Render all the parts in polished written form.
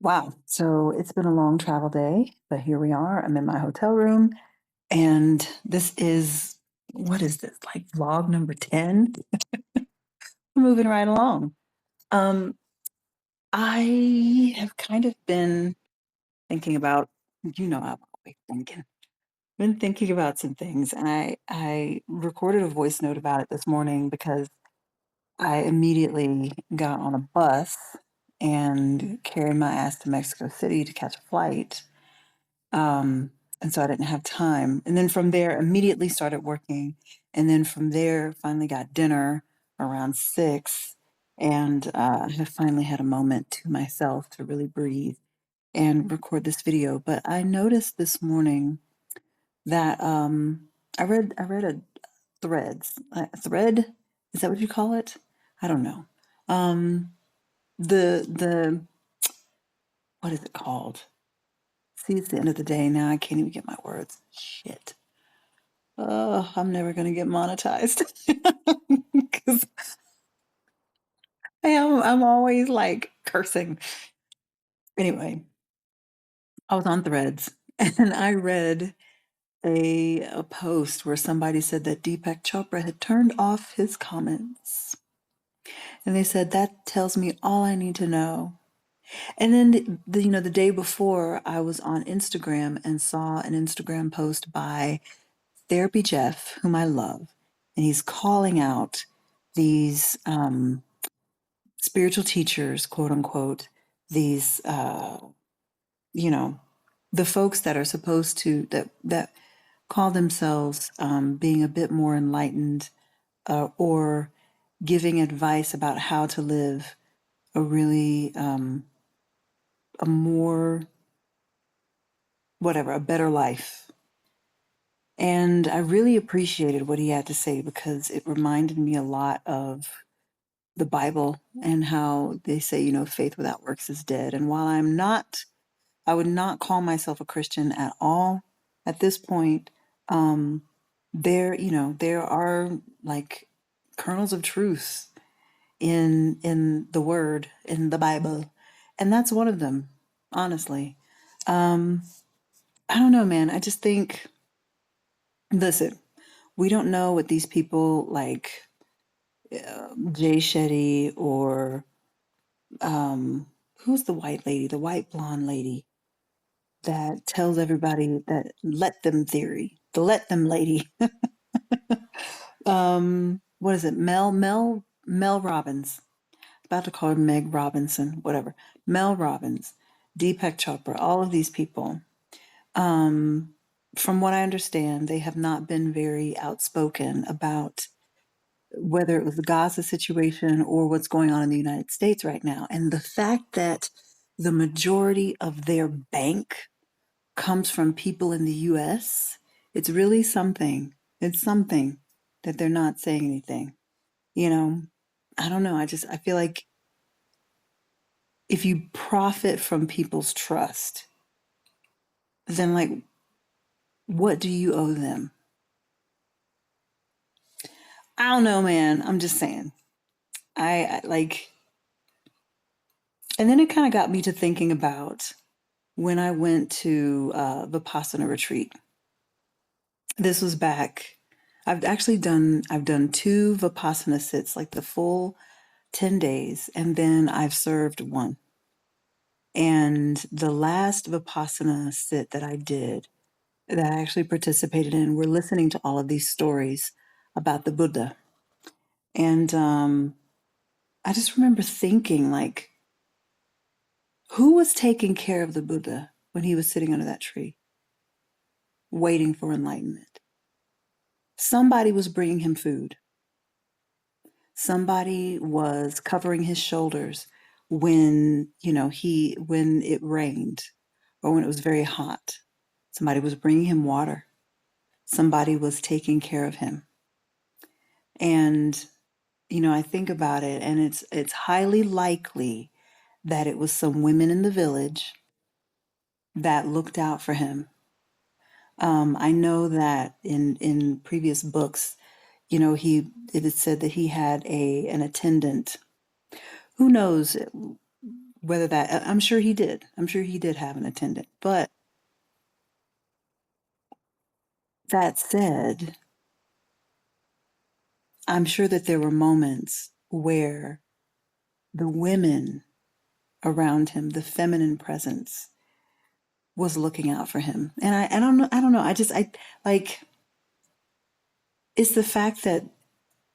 Wow. So it's been a long travel day, but here we are. I'm in my hotel room, and this is what is this, like vlog number 10? We're moving right along. Um, I have kind of been thinking about, I'm always thinking, been thinking about some things, and I recorded a voice note about it this morning because I immediately got on a bus and carried my ass to Mexico City to catch a flight. Um, and so I didn't have time. And then from there, immediately started working. And then from there, finally got dinner around 6. And I finally had a moment to myself to really breathe and record this video. But I noticed this morning that I read a thread. Is that what you call it? I don't know. Um, the what is it called? See, it's the end of the day now. I can't even get my words. Shit. Oh, I'm never gonna get monetized because I'm always like cursing. Anyway, I was on Threads and I read a post where somebody said that Deepak Chopra had turned off his comments, and they said that tells me all I need to know. And then the day before, I was on Instagram and saw an Instagram post by Therapy Jeff, whom I love, and he's calling out these spiritual teachers, quote unquote, these you know, the folks that are supposed to that call themselves being a bit more enlightened or giving advice about how to live a really a more whatever a better life. And I really appreciated what he had to say because it reminded me a lot of the Bible and how they say, faith without works is dead. And while I would not call myself a Christian at all at this point, um, there are like kernels of truth in the word, in the Bible. And that's one of them, honestly. Um, I don't know, man. I just think, listen, we don't know what these people like Jay Shetty or who's the white lady, the white blonde lady that tells everybody that let them theory, the let them lady. What is it? Mel Robbins. About to call her Meg Robinson, whatever. Mel Robbins, Deepak Chopra, all of these people. Um, from what I understand, they have not been very outspoken about whether it was the Gaza situation or what's going on in the United States right now. And the fact that the majority of their bank comes from people in the US, it's really something. It's something that they're not saying anything. You know, I don't know. I feel like if you profit from people's trust, then like, what do you owe them? I don't know, man. I'm just saying. I like, and then it kind of got me to thinking about when I went to Vipassana retreat. This was back. I've done two Vipassana sits, like the full 10 days, and then I've served one. And the last Vipassana sit that I did, that I actually participated in, we're listening to all of these stories about the Buddha. And I just remember thinking, like, who was taking care of the Buddha when he was sitting under that tree, waiting for enlightenment? Somebody was bringing him food. Somebody was covering his shoulders when, when it rained or when it was very hot. Somebody was bringing him water. Somebody was taking care of him. And, I think about it, and it's highly likely that it was some women in the village that looked out for him. I know that in previous books, it is said that he had an attendant. Who knows Whether that, I'm sure he did. I'm sure he did have an attendant. But that said, I'm sure that there were moments where the women around him, the feminine presence, was looking out for him. And I don't know, I don't know. I like, it's the fact that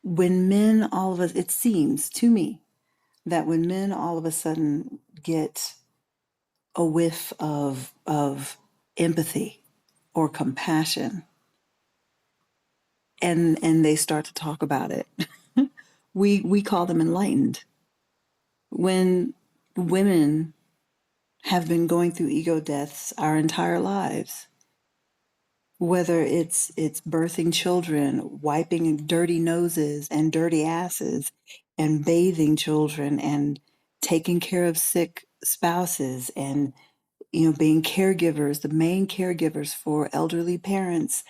when men all of us, it seems to me that when men all of a sudden get a whiff of empathy or compassion, and they start to talk about it, we call them enlightened. When women have been going through ego deaths our entire lives, whether it's birthing children, wiping dirty noses and dirty asses, and bathing children, and taking care of sick spouses, and being caregivers, the main caregivers for elderly parents.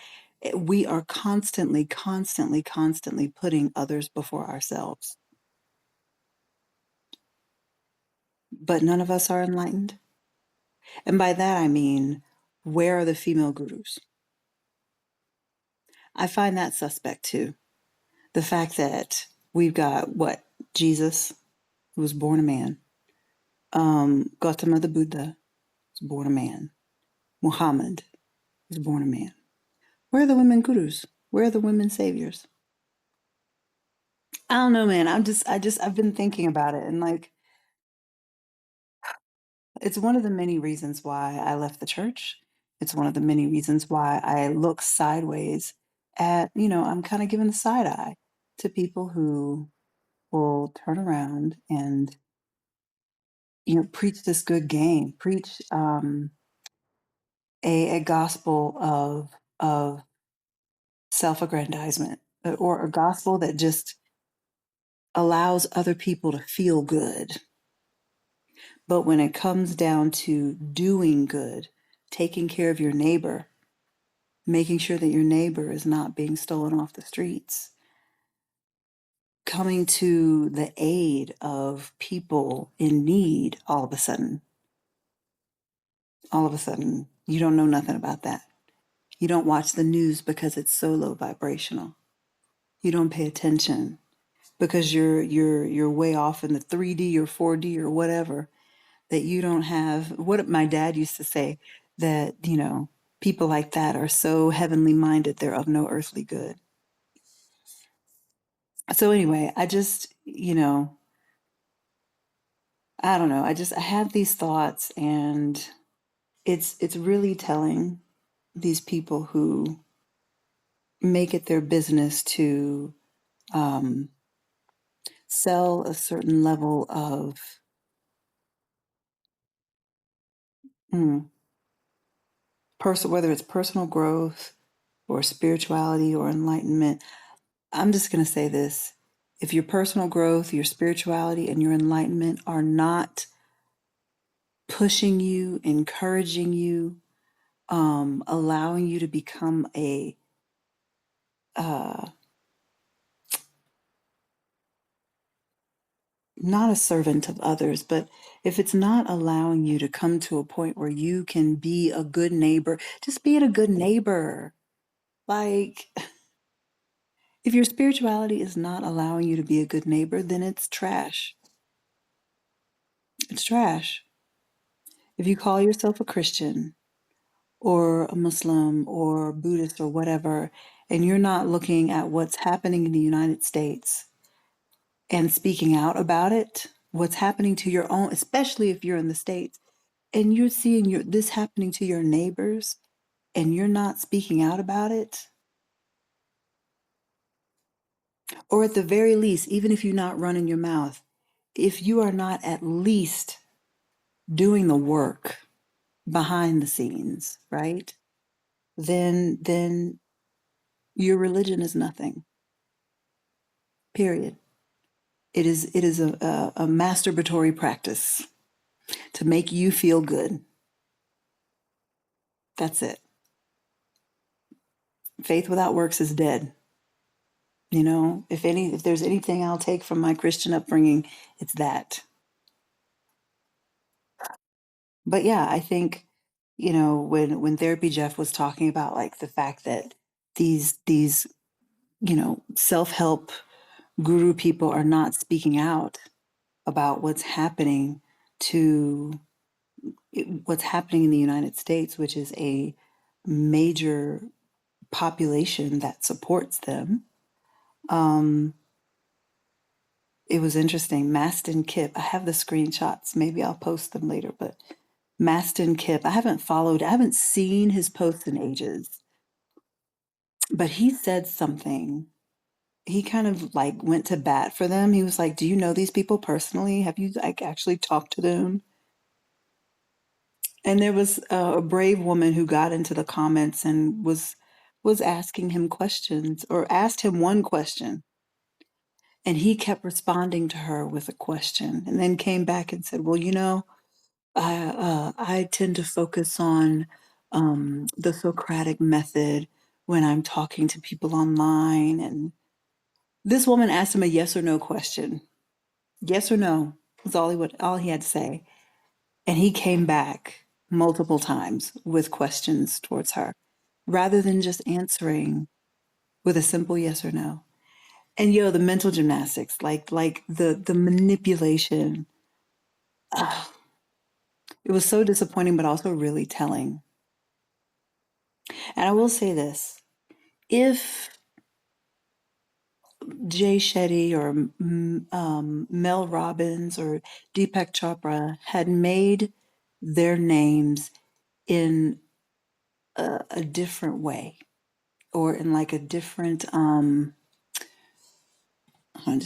We are constantly, constantly, constantly putting others before ourselves. But none of us are enlightened. And by that I mean, where are the female gurus? I find that suspect too. The fact that we've got what? Jesus, who was born a man. Gautama the Buddha was born a man. Muhammad was born a man. Where are the women gurus? Where are the women saviors? I don't know, man. I've been thinking about it, and like, it's one of the many reasons why I left the church. It's one of the many reasons why I look sideways at, I'm kind of giving the side eye to people who will turn around and, preach this good game, preach a gospel of self-aggrandizement, or a gospel that just allows other people to feel good. But when it comes down to doing good, taking care of your neighbor, making sure that your neighbor is not being stolen off the streets, coming to the aid of people in need, all of a sudden, you don't know nothing about that. You don't watch the news because it's so low vibrational. You don't pay attention because you're way off in the 3D or 4D or whatever, that you don't have what my dad used to say, that, people like that are so heavenly minded, they're of no earthly good. So anyway, I don't know. I have these thoughts, and it's really telling, these people who make it their business to um, sell a certain level of mm, whether it's personal growth or spirituality or enlightenment. I'm just going to say this. If your personal growth, your spirituality, and your enlightenment are not pushing you, encouraging you, allowing you to become uh, not a servant of others, but if it's not allowing you to come to a point where you can be a good neighbor, just be a good neighbor. Like, if your spirituality is not allowing you to be a good neighbor, then it's trash. It's trash. If you call yourself a Christian or a Muslim or Buddhist or whatever, and you're not looking at what's happening in the United States and speaking out about it, what's happening to your own, especially if you're in the States, and you're seeing this happening to your neighbors, and you're not speaking out about it, or at the very least, even if you're not running your mouth, if you are not at least doing the work behind the scenes, right? Then your religion is nothing. Period. It is a masturbatory practice to make you feel good. That's it. Faith without works is dead. If there's anything I'll take from my Christian upbringing, it's that. But yeah, I think, you know, when Therapy Jeff was talking about like the fact that these you know, self-help guru people are not speaking out about to what's happening in the United States, which is a major population that supports them. Um, it was interesting. Maston Kip, I have the screenshots. Maybe I'll post them later, but Maston Kip, I haven't seen his posts in ages, but he said something. He kind of like went to bat for them. He was like, "Do you know these people personally? Have you like actually talked to them?" And there was a brave woman who got into the comments and was asking him questions or asked him one question, and he kept responding to her with a question, and then came back and said, "Well, you know, I tend to focus on the Socratic method when I'm talking to people online." And this woman asked him a yes or no question. Yes or no was all he had to say. And he came back multiple times with questions towards her rather than just answering with a simple yes or no. And the mental gymnastics, like the manipulation. ah, it was so disappointing, but also really telling. And I will say this: if Jay Shetty or Mel Robbins or Deepak Chopra had made their names in a different way, or in like a different hold on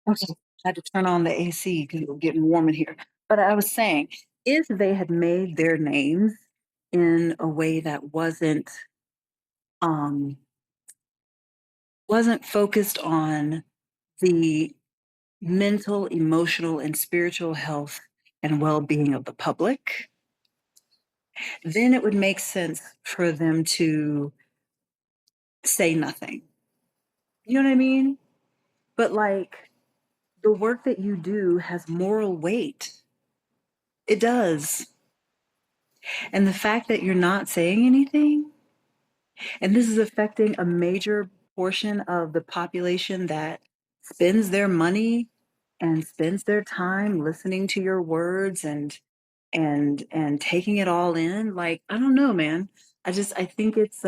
okay, I had to turn on the AC because it was getting warm in here. But I was saying, if they had made their names in a way that um wasn't focused on the mental, emotional, and spiritual health and well-being of the public, then it would make sense for them to say nothing. You know what I mean? But like, the work that you do has moral weight. It does. And the fact that you're not saying anything, and this is affecting a major portion of the population that spends their money and spends their time listening to your words and taking it all in, like, I don't know, man. I think it's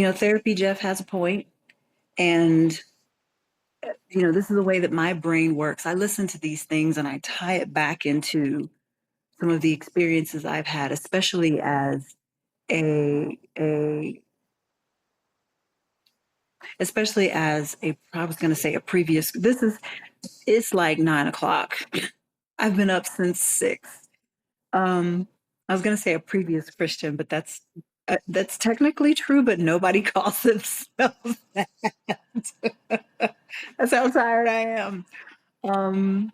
Therapy Jeff has a point, and this is the way that my brain works. I listen to these things and I tie it back into some of the experiences I've had, especially as a I was going to say a previous. It's like 9 o'clock. I've been up since 6. I was going to say a previous Christian, but that's technically true, but nobody calls themselves that. That's how tired I am. Um,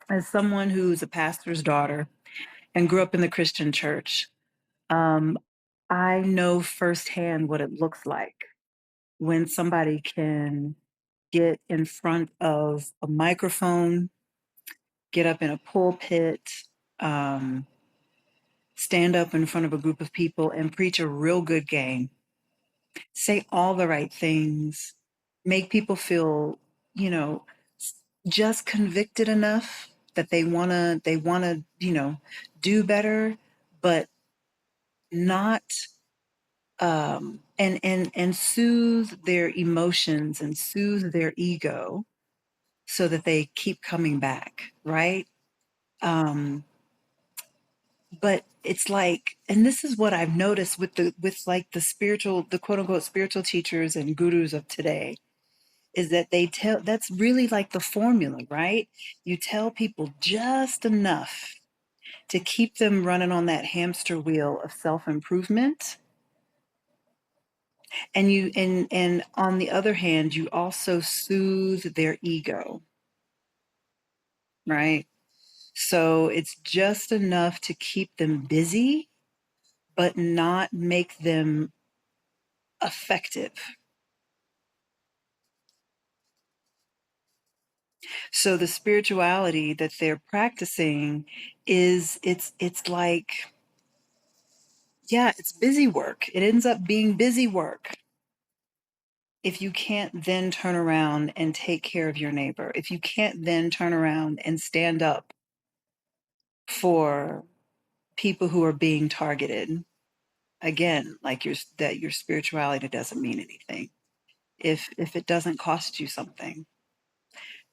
as someone who's a pastor's daughter and grew up in the Christian church, um, I know firsthand what it looks like when somebody can get in front of a microphone, get up in a pulpit, um, stand up in front of a group of people and preach a real good game, say all the right things, make people feel, you know, just convicted enough that they wanna, do better, but not and soothe their emotions and soothe their ego so that they keep coming back, right? Um, but it's like, and this is what I've noticed with like the quote unquote spiritual teachers and gurus of today, is that that's really like the formula, right? You tell people just enough to keep them running on that hamster wheel of self-improvement, and on the other hand you also soothe their ego, right? So it's just enough to keep them busy but not make them effective. So the spirituality that they're practicing is it's like, yeah, it's busy work. It ends up being busy work. If you can't then turn around and take care of your neighbor, if you can't then turn around and stand up for people who are being targeted, again, like your spirituality doesn't mean anything. If it doesn't cost you something,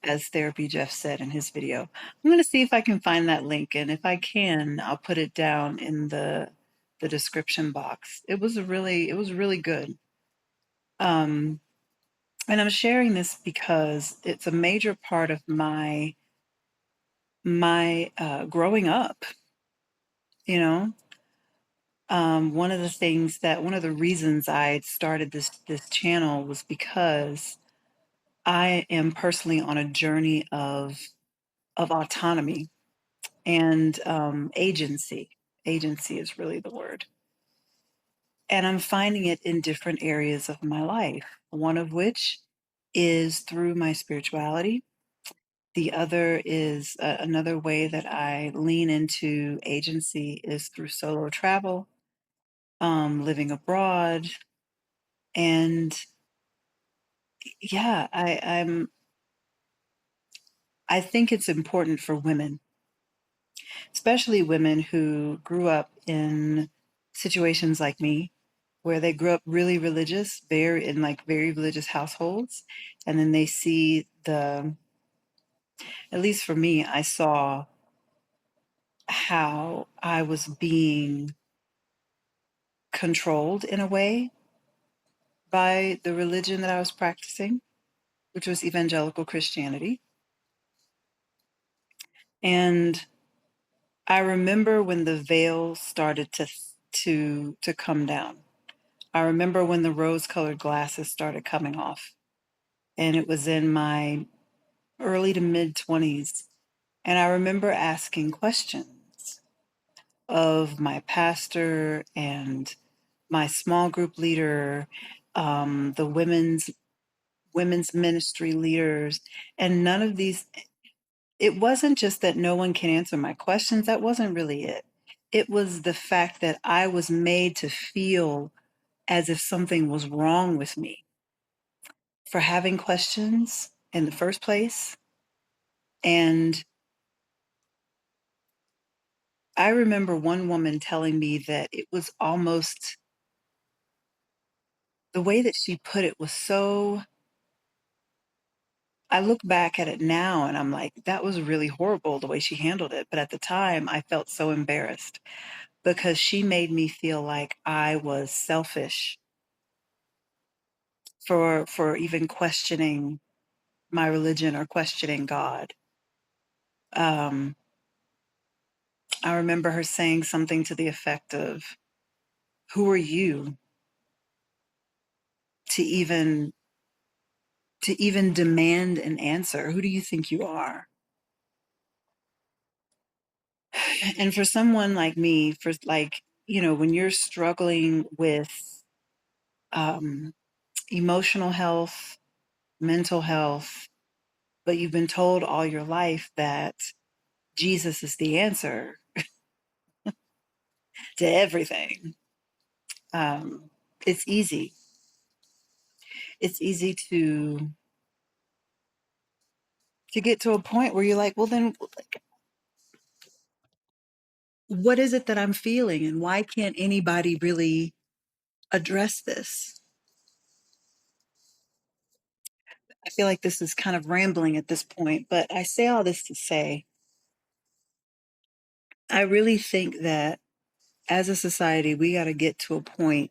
as Therapy Jeff said in his video. I'm going to see if I can find that link, and if I can, I'll put it down in the description box. It was really good. Um, and I'm sharing this because it's a major part of my growing up. You know, one of the reasons I started this channel was because I am personally on a journey of autonomy and agency. Agency is really the word. And I'm finding it in different areas of my life, one of which is through my spirituality. The other is another way that I lean into agency is through solo travel, living abroad. And yeah, I think it's important for women, especially women who grew up in situations like me, where they grew up really religious, very religious households, and then they see at least for me, I saw how I was being controlled in a way by the religion that I was practicing, which was evangelical Christianity. And I remember when the veil started to come down. I remember when the rose-colored glasses started coming off, and it was in my early to mid 20s. And I remember asking questions of my pastor and my small group leader, the women's ministry leaders, and none of these. It wasn't just that no one can answer my questions. That wasn't really it. It was the fact that I was made to feel as if something was wrong with me for having questions in the first place. And I remember one woman telling me that it was almost the way that she put it was so. I look back at it now and I'm like, that was really horrible the way she handled it. But at the time, I felt so embarrassed because she made me feel like I was selfish for even questioning my religion or questioning God. Um, I remember her saying something to the effect of, "Who are you to even demand an answer? Who do you think you are?" And for someone like me, for like, when you're struggling with um, emotional health, mental health, but you've been told all your life that Jesus is the answer to everything, um, it's easy. It's easy to get to a point where you're like, well, then, like, what is it that I'm feeling, and why can't anybody really address this? I feel like this is kind of rambling at this point, but I say all this to say, I really think that as a society, we got to get to a point.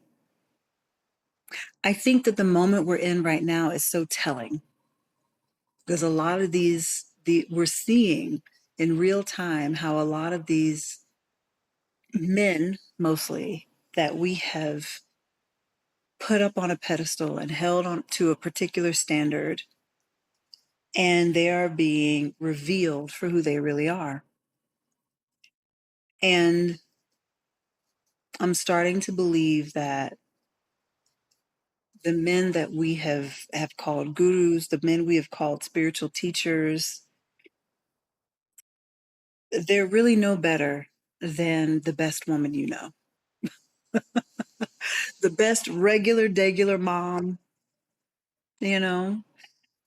I think that the moment we're in right now is so telling because a lot of we're seeing in real time how a lot of these men, mostly, that we have put up on a pedestal and held on to a particular standard, and they are being revealed for who they really are. And I'm starting to believe that the men that we have called gurus, the men we have called spiritual teachers, they're really no better than the best woman you know. The best regular, degular mom, you know,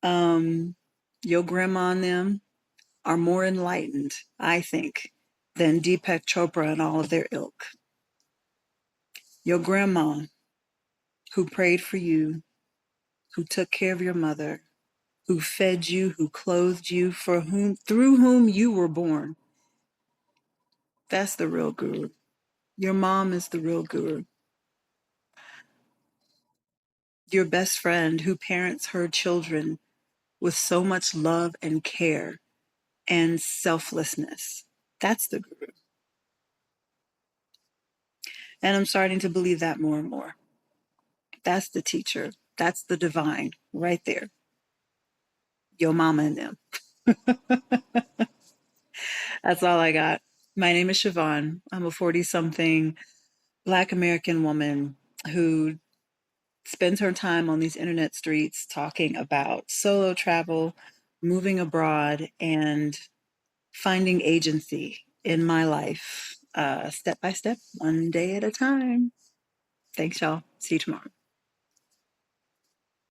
um, your grandma and them are more enlightened, I think, than Deepak Chopra and all of their ilk. Your grandma, who prayed for you, who took care of your mother, who fed you, who clothed you, for whom, through whom you were born. That's the real guru. Your mom is the real guru. Your best friend who parents her children with so much love and care and selflessness. That's the guru. And I'm starting to believe that more and more. That's the teacher. That's the divine right there. Your mama and them. That's all I got. My name is Siobhan. I'm a 40 something Black American woman who spends her time on these internet streets talking about solo travel, moving abroad, and finding agency in my life, step by step, one day at a time. Thanks, y'all. See you tomorrow.